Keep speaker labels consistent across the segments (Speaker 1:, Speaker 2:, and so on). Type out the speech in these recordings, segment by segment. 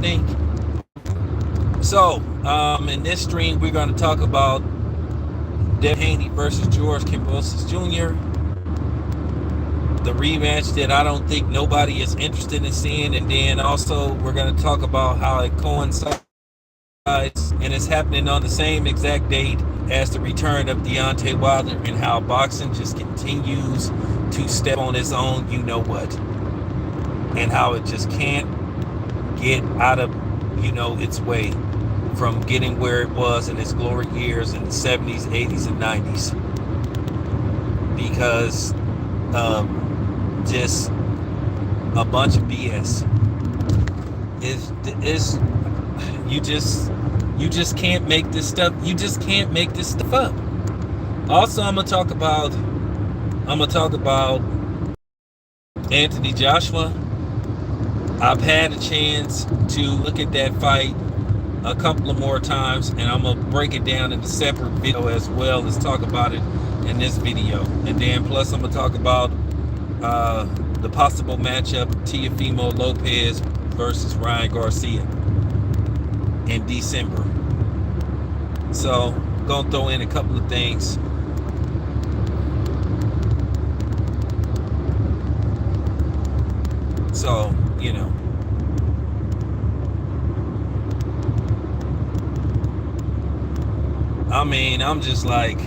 Speaker 1: think. So, in this stream, we're going to talk about Devin Haney versus George Kambosos Jr., the rematch that I don't think nobody is interested in seeing. And then also, we're going to talk about how it coincides and it's happening on the same exact date as the return of Deontay Wilder, and how boxing just continues to step on its own, you know what, and how it just can't get out of, its way from getting where it was in its glory years in the 70s, 80s, and 90s, because just a bunch of BS. Is you just can't make this stuff. You just can't make this stuff up. Also, I'm gonna talk about Anthony Joshua. I've had a chance to look at that fight a couple of more times, and I'm gonna break it down in a separate video as well as talk about it in this video. And then plus I'm gonna talk about the possible matchup of Teofimo Lopez versus Ryan Garcia in December. So gonna throw in a couple of things. So, I'm just like,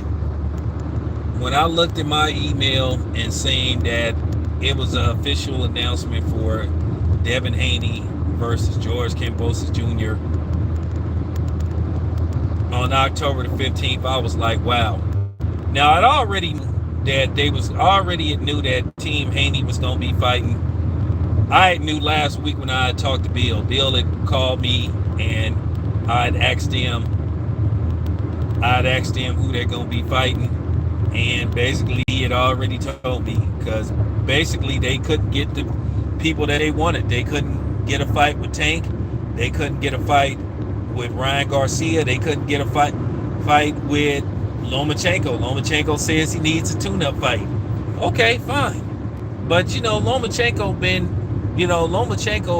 Speaker 1: when I looked at my email and saying that it was an official announcement for Devin Haney versus George Kambosos Jr. on October the 15th, I was like, wow. Now, I'd already knew that knew that Team Haney was going to be fighting. I knew last week when I had talked to Bill. Bill had called me and I'd asked him who they're going to be fighting. And basically he had already told me, because basically they couldn't get the people that they wanted. They couldn't get a fight with Tank. They couldn't get a fight with Ryan Garcia. They couldn't get a fight with Lomachenko. Lomachenko says he needs a tune-up fight. Okay, fine. But Lomachenko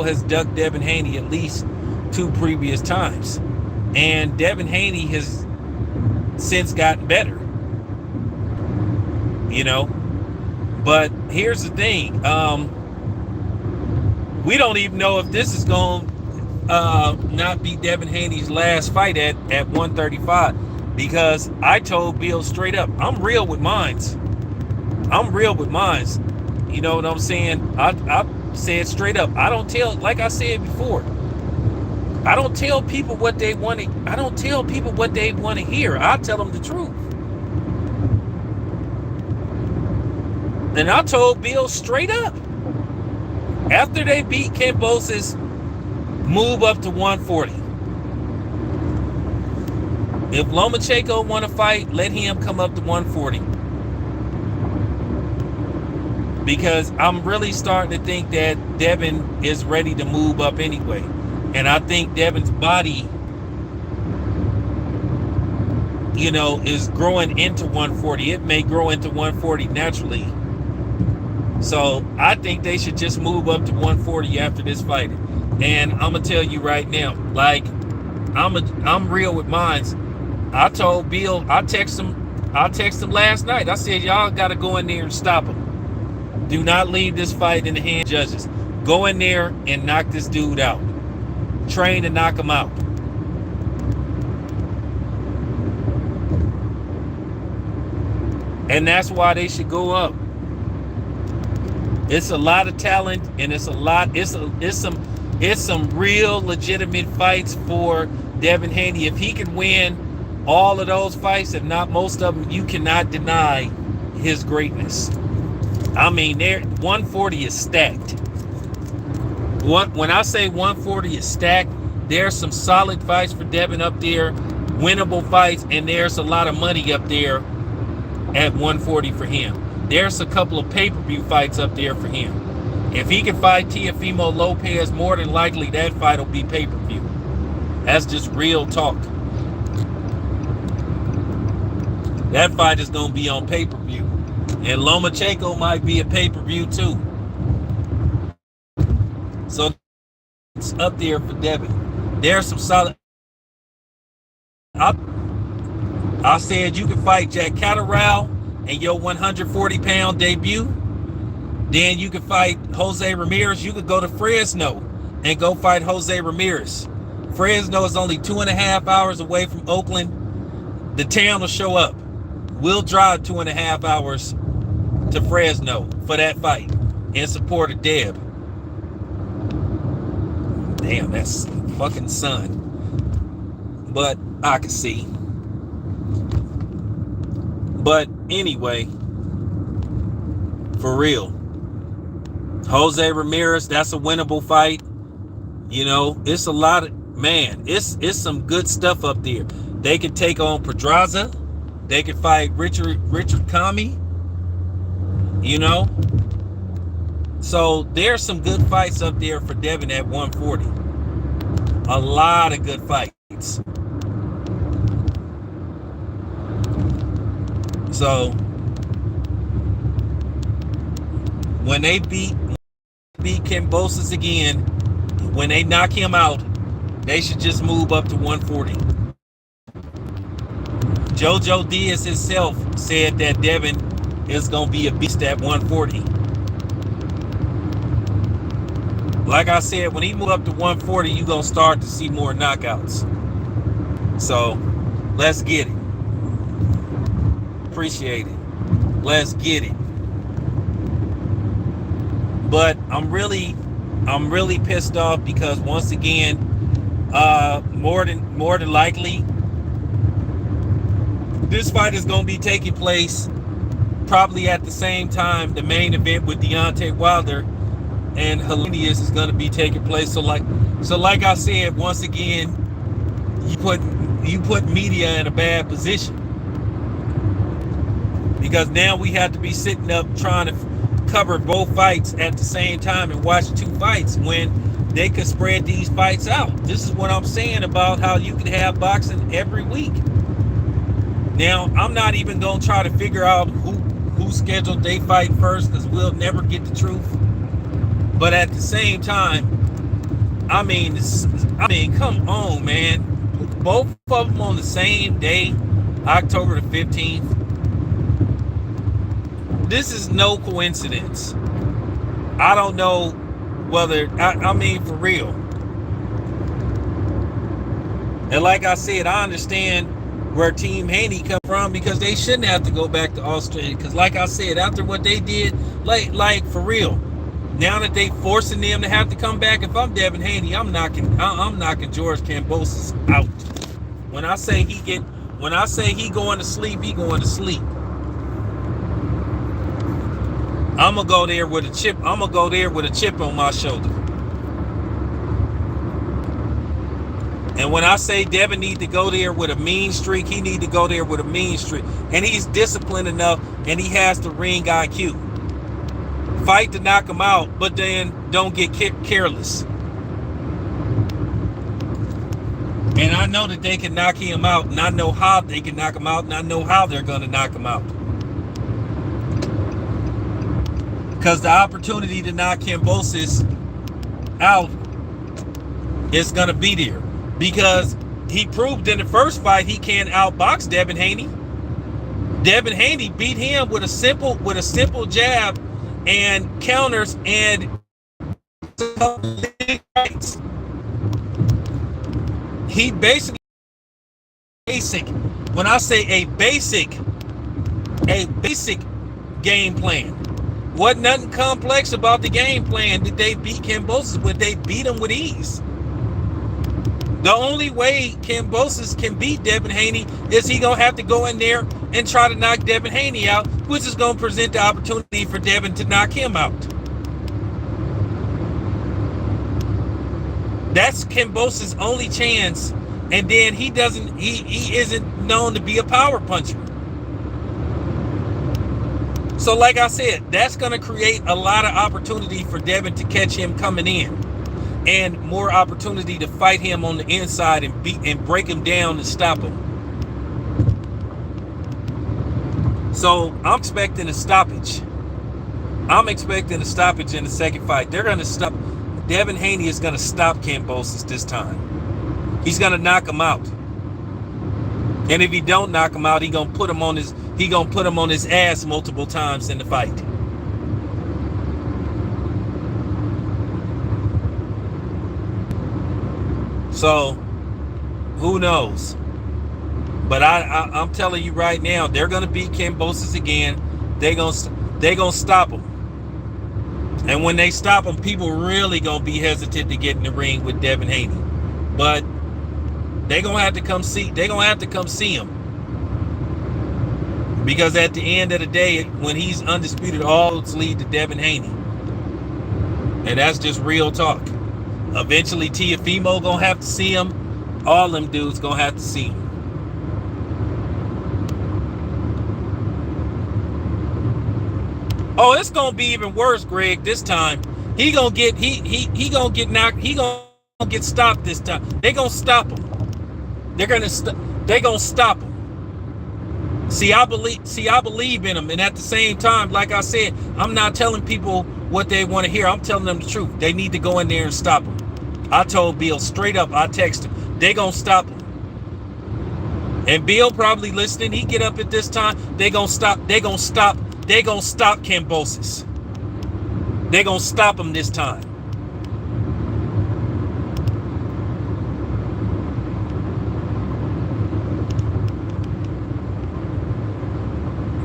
Speaker 1: has ducked Devin Haney at least 2 previous times. And Devin Haney has since gotten better. But here's the thing. We don't even know if this is going to not be Devin Haney's last fight at 135. Because I told Bill straight up, I'm real with mines. You know what I'm saying? I said straight up, I don't tell, like I said before, I don't tell people what they want to hear. I tell them the truth. And I told Bill straight up, after they beat Kambosos, move up to 140. If Lomachenko want to fight, let him come up to 140. Because I'm really starting to think that Devin is ready to move up anyway. And I think Devin's body, is growing into 140. It may grow into 140 naturally. So I think they should just move up to 140 after this fight. And I'm gonna tell you right now, like, I'm real with mines. I told Bill, I texted him last night. I said, y'all got to go in there and stop him. Do not leave this fight in the hands of judges. Go in there and knock this dude out. Train to knock him out. And that's why they should go up. It's a lot of talent, and it's some real legitimate fights for Devin Haney. If he can win all of those fights, if not most of them, you cannot deny his greatness. 140 is stacked. When I say 140 is stacked, there's some solid fights for Devin up there, winnable fights, and there's a lot of money up there at 140 for him. There's a couple of pay-per-view fights up there for him. If he can fight Teofimo Lopez, more than likely that fight will be pay-per-view. That's just real talk. That fight is going to be on pay-per-view. And Lomachenko might be a pay-per-view too. So It's up there for Devin. There's some solid. I, I said you can fight Jack Catterall in your 140-pound debut. Then you can fight Jose Ramirez. You could go to Fresno and go fight Jose Ramirez. Fresno is only 2.5 hours away from Oakland. The town will show up. We'll drive 2.5 hours to Fresno for that fight in support of Deb. Damn, that's fucking son. But I can see. But anyway, for real, Jose Ramirez, that's a winnable fight. You know, it's a lot of, man, it's some good stuff up there. They can take on Pedraza. They can fight Richard Kami. You know? So there's some good fights up there for Devin at 140. A lot of good fights. So when they beat Kambosos again, when they knock him out, they should just move up to 140. Jojo Diaz himself said that Devin is going to be a beast at 140. Like I said, when he moved up to 140, you're going to start to see more knockouts. So, let's get it. Appreciate it. Let's get it. But I'm really pissed off because once again, more than likely, this fight is going to be taking place probably at the same time the main event with Deontay Wilder and Helenius is going to be taking place. So like I said, once again, you put media in a bad position because now we have to be sitting up trying to cover both fights at the same time and watch two fights when they could spread these fights out. This is what I'm saying about how you can have boxing every week. Now, I'm not even going to try to figure out who scheduled they fight first because we'll never get the truth. But at the same time, I mean, come on, man. Both of them on the same day, October the 15th. This is no coincidence. I don't know whether, I mean, for real. And like I said, I understand where Team Haney come from because they shouldn't have to go back to Australia. Because like I said, after what they did, like for real, now that they forcing them to have to come back, if I'm Devin Haney, I'm knocking George Kambosos out. When I say he going to sleep, he going to sleep. I'm gonna go there with a chip. I'm gonna go there with a chip on my shoulder. And when I say Devin need to go there with a mean streak, he need to go there with a mean streak. And he's disciplined enough, and he has the ring IQ. Fight to knock him out, but then don't get careless. And I know that they can knock him out, and I know how they can knock him out, and I know how they're going to knock him out. Because the opportunity to knock Kambosos out is going to be there. Because he proved in the first fight he can't outbox Devin Haney. Devin Haney beat him with a simple jab and counters and he basically when I say a basic game plan. Wasn't nothing complex about the game plan that they beat Kambosos with. They beat him with ease. The only way Kambosos can beat Devin Haney is he gonna have to go in there and try to knock Devin Haney out, which is gonna present the opportunity for Devin to knock him out. That's Kambosos' only chance, and then he isn't known to be a power puncher. So like I said, that's gonna create a lot of opportunity for Devin to catch him coming in. And more opportunity to fight him on the inside and break him down and stop him. So I'm expecting a stoppage. I'm expecting a stoppage in the second fight. They're going to stop. Devin Haney is going to stop Kambosos this time. He's going to knock him out. And if he don't knock him out, he gonna put him on his ass multiple times in the fight. So who knows? But I'm telling you right now, they're gonna beat Kambosos again. They gonna stop him. And when they stop him, people really gonna be hesitant to get in the ring with Devin Haney. But they're gonna have to come see him. Because at the end of the day, when he's undisputed, all roads lead to Devin Haney. And that's just real talk. Eventually Teofimo gonna have to see him. All them dudes gonna have to see him. Oh, it's gonna be even worse, Greg. This time, he gonna get knocked. He gonna get stopped this time. They gonna stop him. They gonna stop him. See, I believe in him, and at the same time, like I said, I'm not telling people what they want to hear. I'm telling them the truth. They need to go in there and stop him. I told Bill straight up. I texted him. They gonna stop him. And Bill probably listening. He get up at this time. They gonna stop Kambosos. They gonna stop him this time.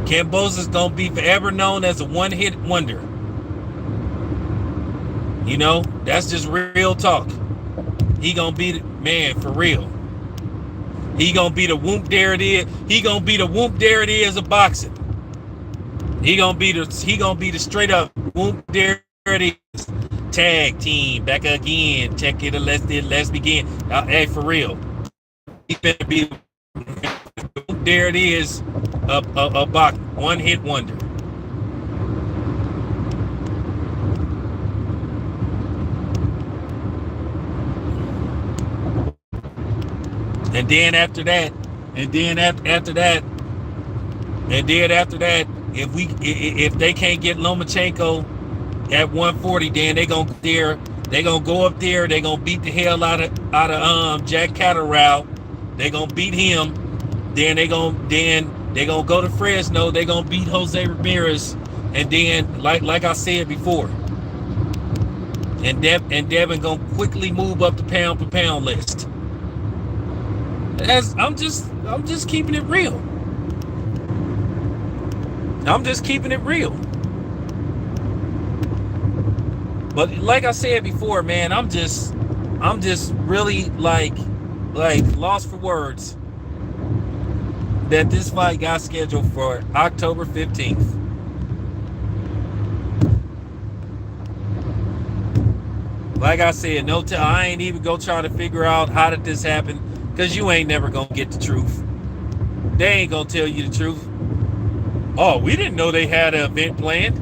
Speaker 1: Kambosos is gonna be forever known as a one-hit wonder. You know, that's just real talk. He gonna be the man for real. He gonna be the whoop there it is. He gonna be the whoop there it is of boxing. He gonna be the straight up whoop there it is. Tag team back again. Check it. Let's begin. Hey, for real. He better be there it is. A box one hit wonder. And then after that, if they can't get Lomachenko at 140, then they gonna go up there. They gonna beat the hell out of Jack Catterall. They gonna beat him. Then they gonna go to Fresno. They gonna beat Jose Ramirez, and then like I said before, and Devin gonna quickly move up the pound for pound list. I'm just keeping it real. I'm just keeping it real. But like I said before, man, I'm just really like lost for words that this fight got scheduled for October 15th. Like I said, I ain't even gonna try to figure out how did this happen, because you ain't never gonna get the truth. They ain't gonna tell you the truth. Oh, we didn't know they had an event planned.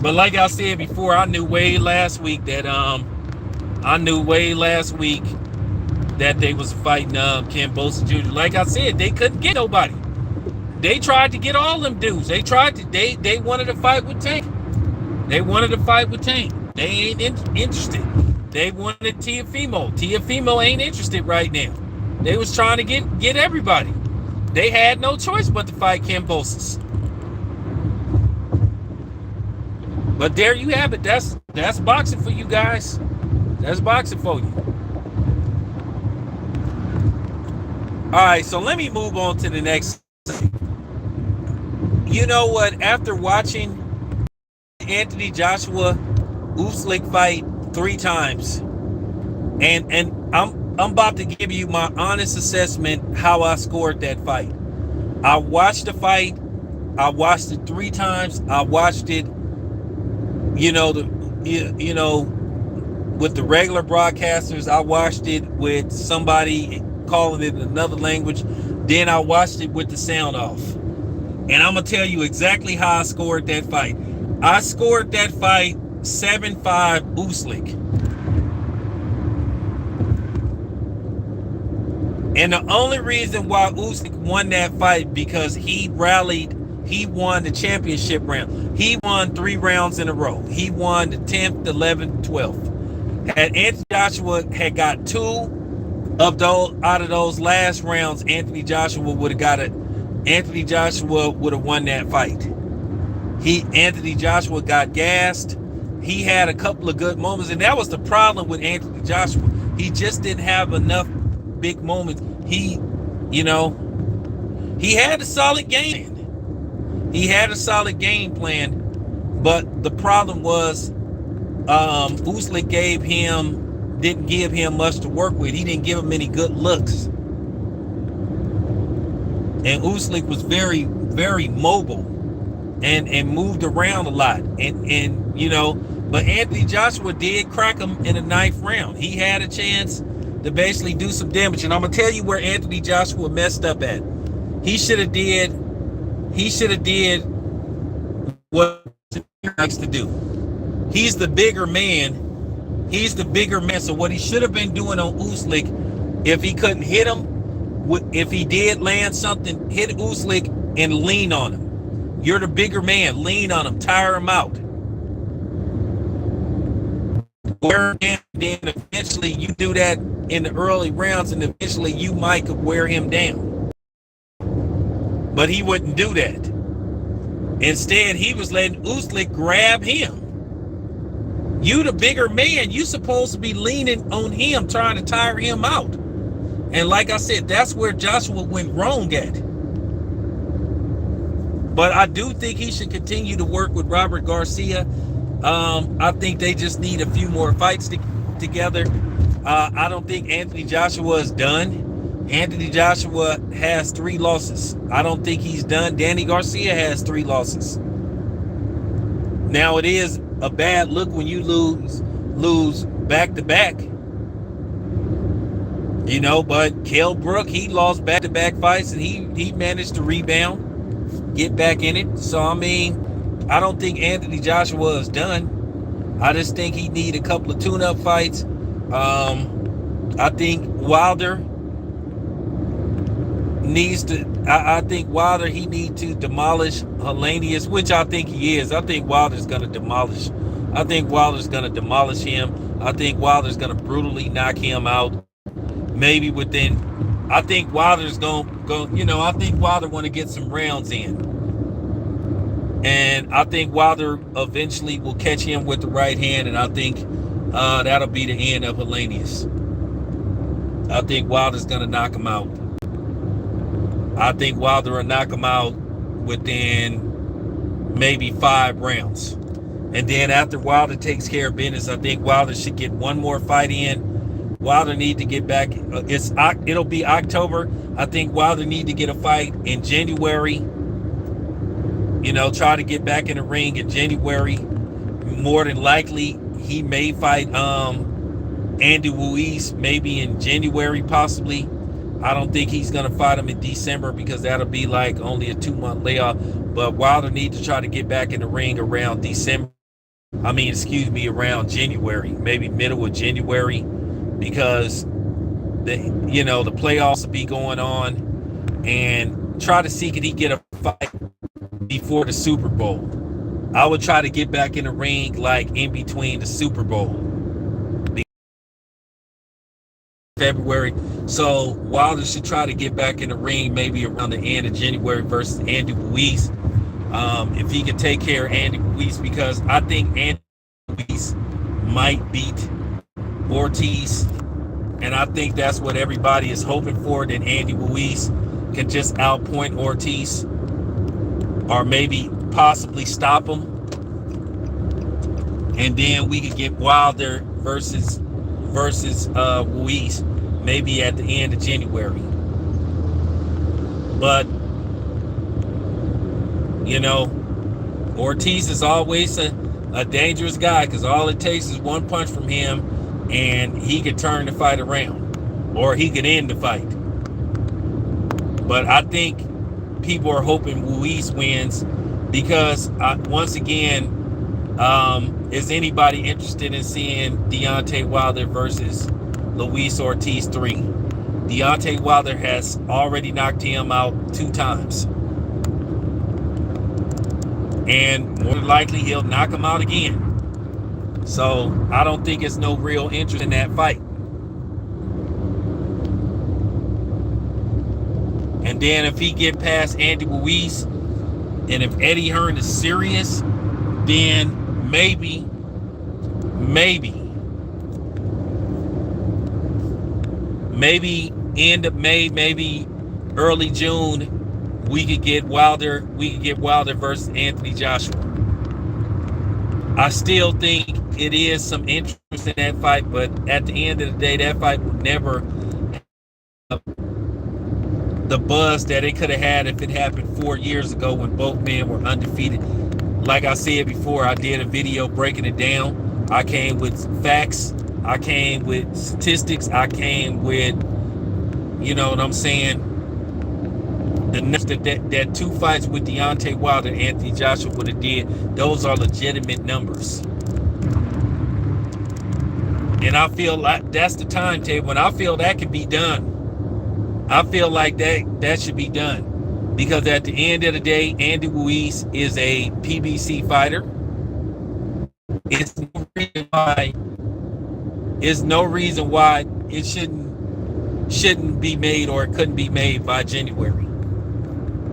Speaker 1: But like I said before, I knew way last week that they was fighting Kambosos Jr. Like I said, they couldn't get nobody. They tried to get all them dudes. They wanted to fight with Tank. They ain't interested. They wanted Teofimo. Teofimo ain't interested right now. They was trying to get everybody. They had no choice but to fight Kambosos. But there you have it. That's boxing for you guys. That's boxing for you. All right, so let me move on to the next thing. You know what? After watching Anthony Joshua Usyk fight 3 times, and I'm about to give you my honest assessment how I scored that fight. I watched the fight. I watched it 3 times. I watched it, with the regular broadcasters. I watched it with somebody calling it another language. Then I watched it with the sound off. And I'm going to tell you exactly how I scored that fight. I scored that fight 7-5 Usyk. And the only reason why Usyk won that fight because he rallied he won the championship round. He won 3 rounds in a row. He won the 10th, 11th, 12th. Had Anthony Joshua had got 2 of those out of those last rounds, Anthony Joshua would have got it. Anthony Joshua would have won that fight. Anthony Joshua got gassed. He had a couple of good moments, and that was the problem with Anthony Joshua. He just didn't have enough big moments. He had a solid game. He had a solid game plan, but the problem was Usyk didn't give him much to work with. He didn't give him any good looks. And Usyk was very, very mobile and moved around a lot. But Anthony Joshua did crack him in the 9th round. He had a chance to basically do some damage. And I'm gonna tell you where Anthony Joshua messed up at. He should have did what he likes to do. He's the bigger man. So what he should have been doing on Usyk, if he couldn't hit him, if he did land something, hit Usyk and lean on him. You're the bigger man. Lean on him. Tire him out. Then eventually you do that in the early rounds, and eventually you might wear him down. But he wouldn't do that. Instead, he was letting Usyk grab him. You the bigger man, you supposed to be leaning on him, trying to tire him out. And like I said, that's where Joshua went wrong at. But I do think he should continue to work with Robert Garcia. I think they just need a few more fights together. I don't think Anthony Joshua is done. Anthony Joshua has 3 losses. I don't think he's done. Danny Garcia has 3 losses. Now, it is a bad look when you lose back-to-back. But Kell Brook, he lost back-to-back fights, and he managed to rebound, get back in it. So, I don't think Anthony Joshua is done. I just think he need a couple of tune-up fights. I think Wilder needs to. I think Wilder, he needs to demolish Helenius, which I think he is. I think Wilder's going to demolish. I think Wilder's going to demolish him. I think Wilder's going to brutally knock him out. Maybe within. I think Wilder's going to go. I think Wilder want to get some rounds in. And I think Wilder eventually will catch him with the right hand, and I think that'll be the end of Helenius. I think Wilder's going to knock him out. I think Wilder will knock him out within maybe 5 rounds. And then after Wilder takes care of business, I think Wilder should get one more fight in. Wilder need to get back. It'll be October. I think Wilder need to get a fight in January. Try to get back in the ring in January. More than likely, he may fight Andy Ruiz maybe in January, possibly. I don't think he's going to fight him in December because that'll be like only a 2-month layoff. But Wilder needs to try to get back in the ring around around January, maybe middle of January, because the playoffs will be going on, and try to see could he get a fight before the Super Bowl. I would try to get back in the ring like in between the Super Bowl. February. So Wilder should try to get back in the ring maybe around the end of January versus Andy Ruiz. If he can take care of Andy Ruiz, because I think Andy Ruiz might beat Ortiz, and I think that's what everybody is hoping for, that Andy Ruiz can just outpoint Ortiz, or maybe possibly stop him, and then we could get Wilder versus Ruiz maybe at the end of January. But Ortiz is always a dangerous guy, because all it takes is one punch from him and he could turn the fight around, or he could end the fight. But I think people are hoping Ruiz wins, because once again, is anybody interested in seeing Deontay Wilder versus Luis Ortiz 3? Deontay Wilder has already knocked him out 2 times. and more than likely he'll knock him out again. So I don't think it's no real interest in that fight. And then if he get past Andy Ruiz, and if Eddie Hearn is serious, then maybe end of May, maybe early June, we could get Wilder versus Anthony Joshua. I still think it is some interest in that fight, but at the end of the day, that fight would never have the buzz that it could have had if it happened 4 years ago when both men were undefeated. Like I said before, I did a video breaking it down. I came with facts. I came with statistics. I came with, you know what I'm saying, that two fights with Deontay Wilder and Anthony Joshua would have did. Those are legitimate numbers. And I feel like that's the timetable, and I feel that can be done. I feel like that should be done, because at the end of the day, Andy Ruiz is a PBC fighter. It's no reason why it shouldn't be made, or it couldn't be made by January.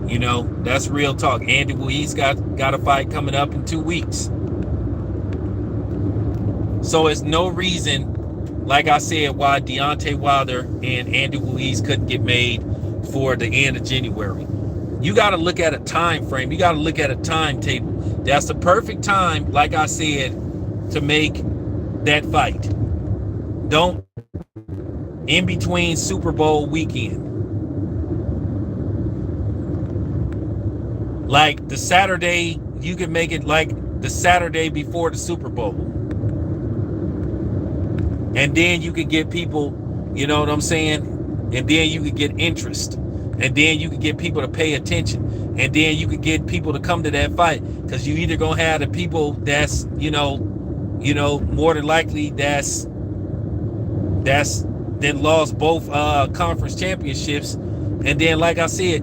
Speaker 1: You know, that's real talk. Andy Ruiz got a fight coming up in 2 weeks. So it's no reason, like I said, why Deontay Wilder and Andy Ruiz couldn't get made for the end of January. You got to look at a time frame. You got to look at a timetable. That's the perfect time, like I said, to make that fight. Don't in between Super Bowl weekend. Like the Saturday, you can make it like the Saturday before the Super Bowl. And then you could get people, you know what I'm saying? And then you could get interest. And then you could get people to pay attention. And then you could get people to come to that fight. Because you either gonna have the people that's, you know, more than likely that's then lost both conference championships. And then, like I said,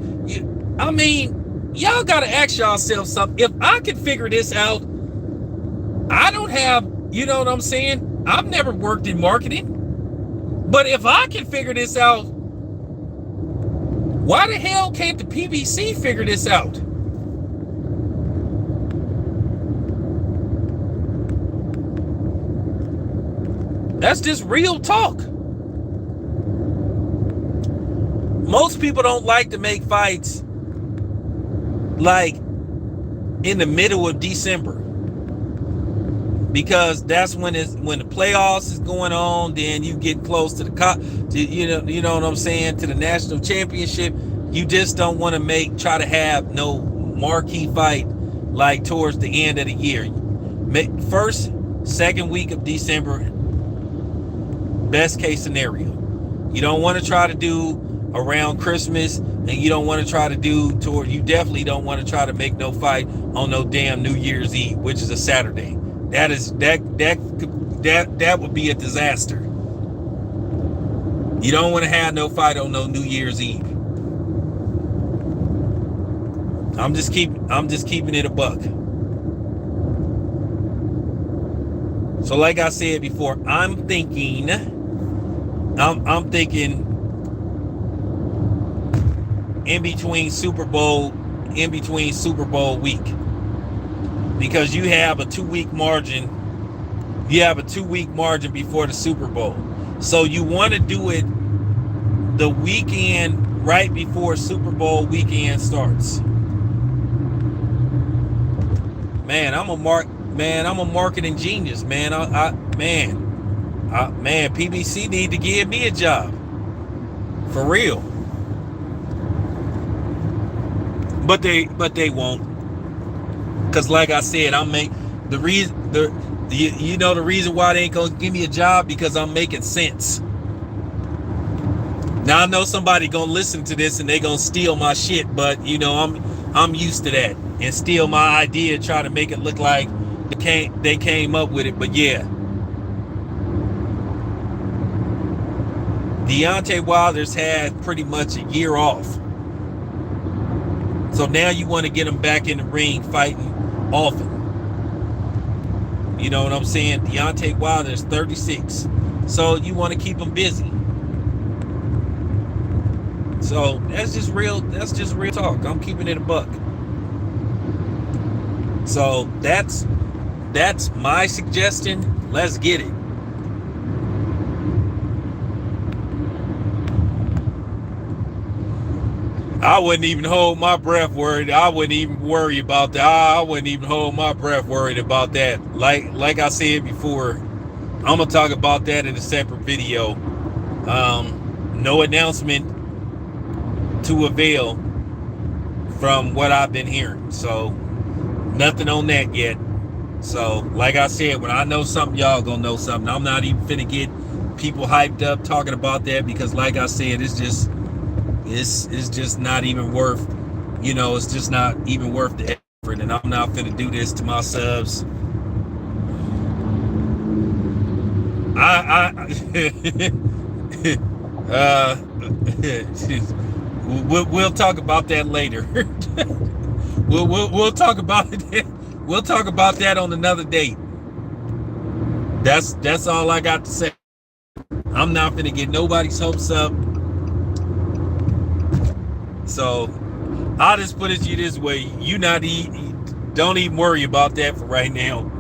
Speaker 1: y'all gotta ask yourself something. If I can figure this out, I don't have, you know what I'm saying? I've never worked in marketing, but if I can figure this out, why the hell can't the PBC figure this out? That's just real talk. Most people don't like to make fights like in the middle of December, because that's when the playoffs is going on. Then you get close to you know what I'm saying, to the national championship. You just don't want to try to have no marquee fight like towards the end of the year. First, second week of December, best case scenario. You don't want to try to do around Christmas, and you don't want to try to do you definitely don't want to try to make no fight on no damn New Year's Eve, which is a Saturday. That would be a disaster. You don't want to have no fight on no New Year's Eve. I'm just keeping it a buck. So like I said before, I'm thinking in between Super Bowl week, because you have a 2-week margin. You have a 2-week margin before the Super Bowl. So you want to do it the weekend right before Super Bowl weekend starts. Man, I'm a marketing genius, man. PBC need to give me a job. For real. But they won't. Cause like I said, the reason why they ain't gonna give me a job, because I'm making sense. Now I know somebody gonna listen to this and they gonna steal my shit, but I'm used to that, and steal my idea, try to make it look like they came up with it. But yeah, Deontay Wilder's had pretty much a year off. So now you want to get him back in the ring fighting often. You know what I'm saying? Deontay Wilder is 36. So you want to keep him busy. So that's just real talk. I'm keeping it a buck. So that's my suggestion. Let's get it. I wouldn't even hold my breath worried. I wouldn't even worry about that. I wouldn't even hold my breath worried about that. Like I said before, I'm gonna talk about that in a separate video. No announcement to avail from what I've been hearing. So nothing on that yet. So like I said, when I know something, y'all gonna know something. I'm not even finna get people hyped up talking about that, because like I said, it's just not even worth, it's just not even worth the effort. And I'm not finna do this to my subs. We'll talk about that later. we'll talk about it. We'll talk about that on another date. That's all I got to say. I'm not gonna get nobody's hopes up. So I'll just put it to you this way: you don't even worry about that for right now.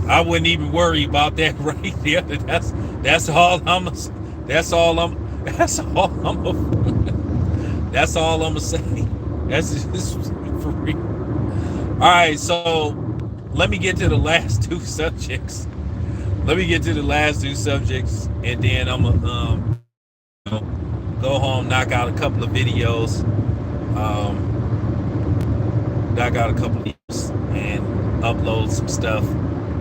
Speaker 1: I wouldn't even worry about that right there. That's all I'm gonna say. That's just for real. All right, so let me get to the last two subjects. And then I'm gonna go home, knock out a couple of videos, and upload some stuff.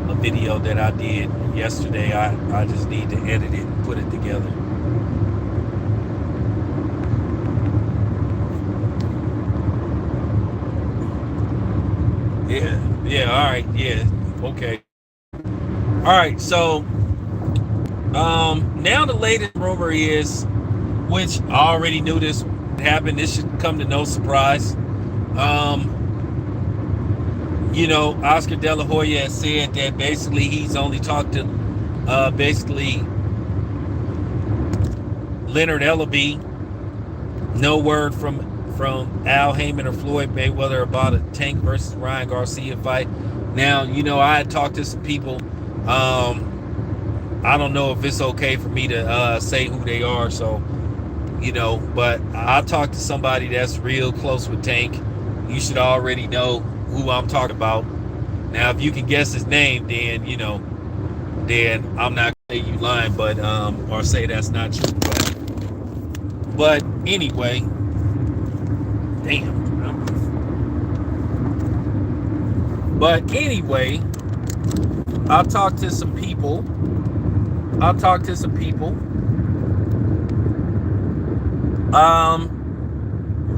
Speaker 1: A video that I did yesterday. I just need to edit it and put it together. Yeah, all right, yeah, okay. All right, so now the latest rumor is, which I already knew this would happen, this should come to no surprise. Oscar De La Hoya has said that basically he's only talked to Leonard Ellaby. No word from Al Haymon or Floyd Mayweather about a Tank versus Ryan Garcia fight. Now, I had talked to some people. I don't know if it's okay for me to say who they are, so but I talked to somebody that's real close with Tank. You should already know who I'm talking about. Now, if you can guess his name, then then I'm not gonna say you lying, but or say that's not true. But anyway, damn. But anyway, I'll talk to some people.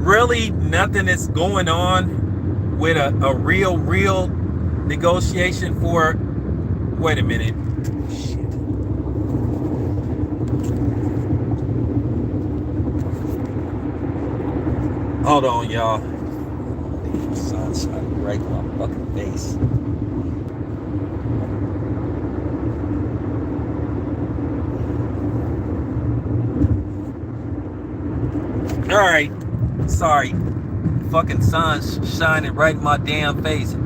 Speaker 1: Really nothing is going on with a real negotiation for, wait a minute. Shit. Hold on, y'all. Damn, sun's shining right in my fucking face. All right, sorry. Fucking sun's shining right in my damn face.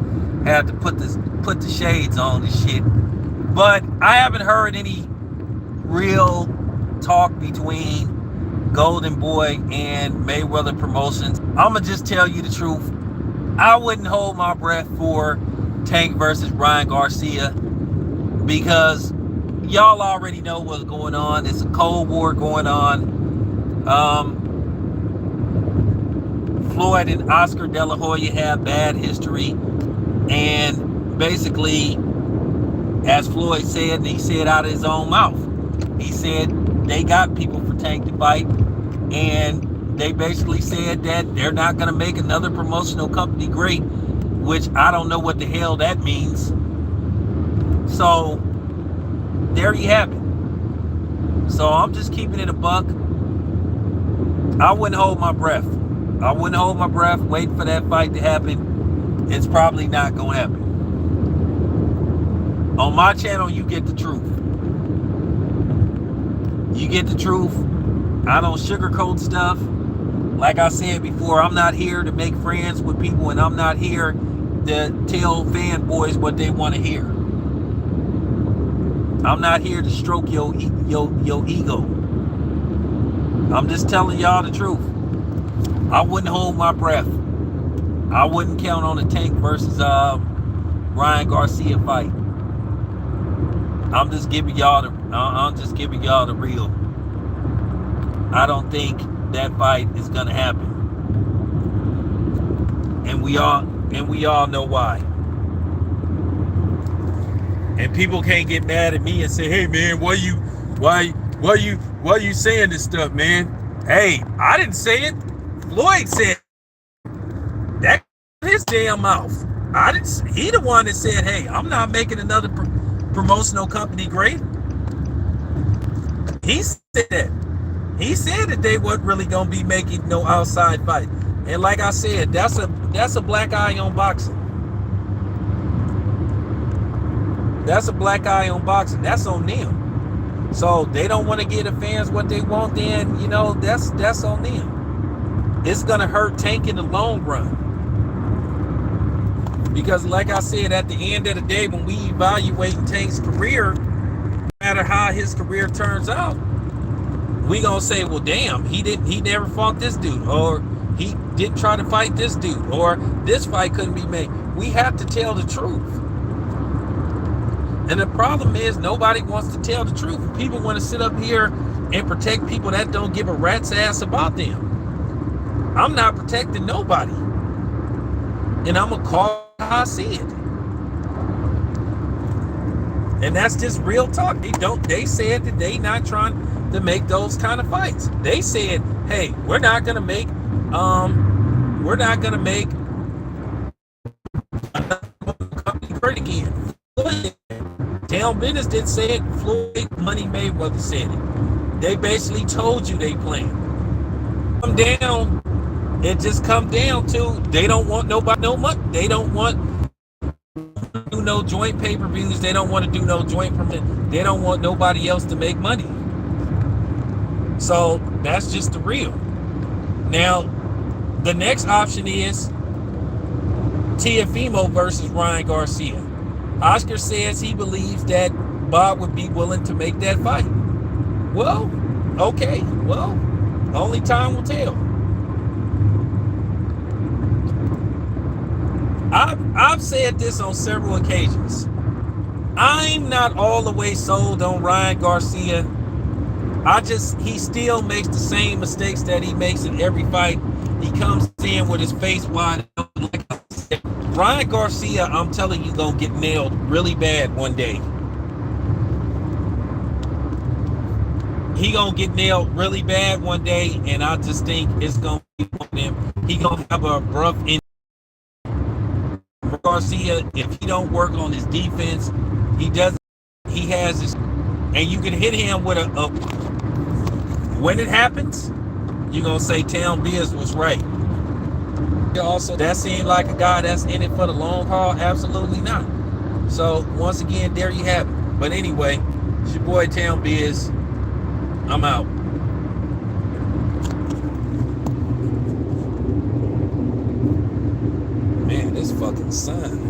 Speaker 1: Had to put the shades on and shit. But I haven't heard any real talk between Golden Boy and Mayweather Promotions. I'ma just tell you the truth. I wouldn't hold my breath for Tank versus Ryan Garcia, because y'all already know what's going on. It's a Cold War going on. Floyd and Oscar De La Hoya have bad history, and basically, as Floyd said, and he said out of his own mouth, he said they got people for Tank to fight, and they basically said that they're not going to make another promotional company great, which I don't know what the hell that means. So there you have it. So I'm just keeping it a buck. I wouldn't hold my breath. I wouldn't hold my breath, wait for that fight to happen. It's probably not gonna happen. On my channel, you get the truth. You get the truth. I don't sugarcoat stuff. Like I said before, I'm not here to make friends with people, and I'm not here to tell fanboys what they want to hear. I'm not here to stroke your ego. I'm just telling y'all the truth. I wouldn't hold my breath. I wouldn't count on the Tank versus Ryan Garcia fight. I'm just giving y'all the real. I don't think that fight is gonna happen, and we all know why. And people can't get mad at me and say, "Hey man, why you saying this stuff, man?" Hey, I didn't say it. Floyd said that his damn mouth. He the one that said, "Hey, I'm not making another promotional company great." He said that. He said that they weren't really gonna be making no outside fight. And like I said, that's a black eye on boxing. That's a black eye on boxing. That's on them. So they don't want to give the fans what they want, then that's on them. It's gonna hurt Tank in the long run. Because like I said, at the end of the day, when we evaluate Tank's career, no matter how his career turns out, we gonna say, well, damn, he never fought this dude, or he didn't try to fight this dude, or this fight couldn't be made. We have to tell the truth. And the problem is nobody wants to tell the truth. People want to sit up here and protect people that don't give a rat's ass about them. I'm not protecting nobody. And I'm gonna call how I see it. And that's just real talk. They said that they not trying to make those kind of fights. They said, hey, we're not gonna make another company great again. Town Business didn't say it. Floyd Money Mayweather said it. They basically told you they plan. It just come down to they don't want nobody no money. They don't want to do no joint pay-per-views. They don't want to do no joint permit. They don't want nobody else to make money. So that's just the real. Now, the next option is Teofimo versus Ryan Garcia. Oscar says he believes that Bob would be willing to make that fight. Well, okay. Well, only time will tell. I've said this on several occasions. I'm not all the way sold on Ryan Garcia. He still makes the same mistakes that he makes in every fight. He comes in with his face wide open. Like I said, Ryan Garcia, I'm telling you, gonna get nailed really bad one day. He gonna get nailed really bad one day, and I just think it's gonna be on him. He gonna have a rough end. Garcia, if he don't work on his defense, he has his, and you can hit him with a when it happens, you're gonna say Town Biz was right. Also, that seemed like a guy that's in it for the long haul. Absolutely not. So once again, there you have it. But anyway, it's your boy Town Biz. I'm out. Man, this fucking sun.